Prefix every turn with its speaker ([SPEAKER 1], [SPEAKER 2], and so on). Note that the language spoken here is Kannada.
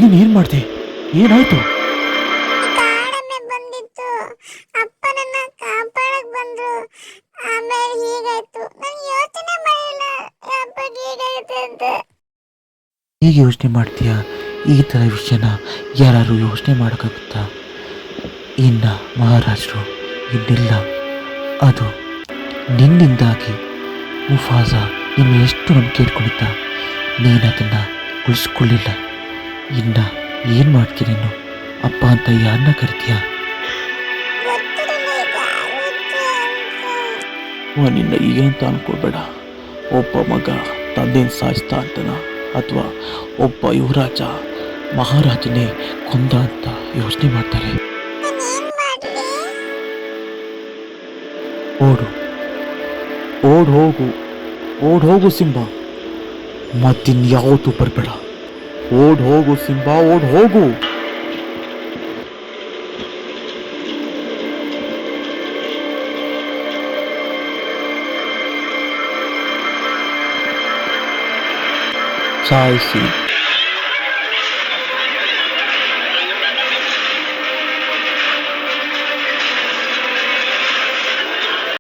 [SPEAKER 1] ನೀನು ಏನು ಮಾಡಿದೆ? ಏನಾಯ್ತು?
[SPEAKER 2] ಕಾಡಮ್ಮೆ ಬಂದಿತ್ತು. ಅಪ್ಪ ನನ್ನ ಕಾಪಾಡಕ್ ಬಂದ್ರು. ಆಮೇಲೆ ಹೀಗಾಯ್ತು. ನಾನು ಯೋಚನೆ ಮಾಡಿಲ್ಲ ಅಪ್ಪ ಹೀಗಾಗುತ್ತೆ ಅಂತ.
[SPEAKER 1] ಹೀಗೆ ಯೋಚನೆ ಮಾಡ್ತೀಯಾ? ಈ ಥರ ವಿಷಯನ ಯಾರು ಯೋಚನೆ ಮಾಡೋಕ್ಕಾಗುತ್ತಾ? ಇನ್ನು ಮಹಾರಾಜರು ಇನ್ನಿಲ್ಲ. ಅದು ನಿನ್ನಿಂದಾಗಿ ಮುಫಾಸ ನಿನ್ನ ಎಷ್ಟು ನಂಬಿಕೆ ಇಟ್ಕೊಂಡಿದ್ದ, ನೀನು ಅದನ್ನು ಉಳಿಸ್ಕೊಳ್ಳಿಲ್ಲ. ಇನ್ನು ಏನು ಮಾಡ್ತೀನಿ ನೀನು? ಅಪ್ಪ ಅಂತ ಯಾರನ್ನ ಕರಿತೀಯ?
[SPEAKER 2] ಗೊತ್ತಿರಲಿಲ್ಲ ಇದಾಗುತ್ತೆ ಅಂತ.
[SPEAKER 1] ನಿನ್ನ ಏನಂತ ಅನ್ಕೋಬೇಡ. ಒಬ್ಬ ಮಗ ತಂದೆನ ಸಾಯಿಸ್ತಾ ಅಂತನ, ಅಥವಾ ಒಬ್ಬ ಯುವರಾಜ ಮಹಾರಾಜನೇ ಕೊಂದ ಅಂತ ಯೋಚನೆ ಮಾಡ್ತಾರೆ.
[SPEAKER 2] ನಾನೇನ್ ಮಾಡ್ಲಿ?
[SPEAKER 1] ಓಡು, ಓಡ್ ಹೋಗು, ಓಡ್ ಹೋಗು ಸಿಂಬಾ. ಮತ್ತಿನ್ಯಾವತ್ತೂ ಬರಬೇಡ. ಓಡ್ ಹೋಗು ಸಿಂಬಾ, ಓಡ್ ಹೋಗು. ಸಾಯಿಸಿ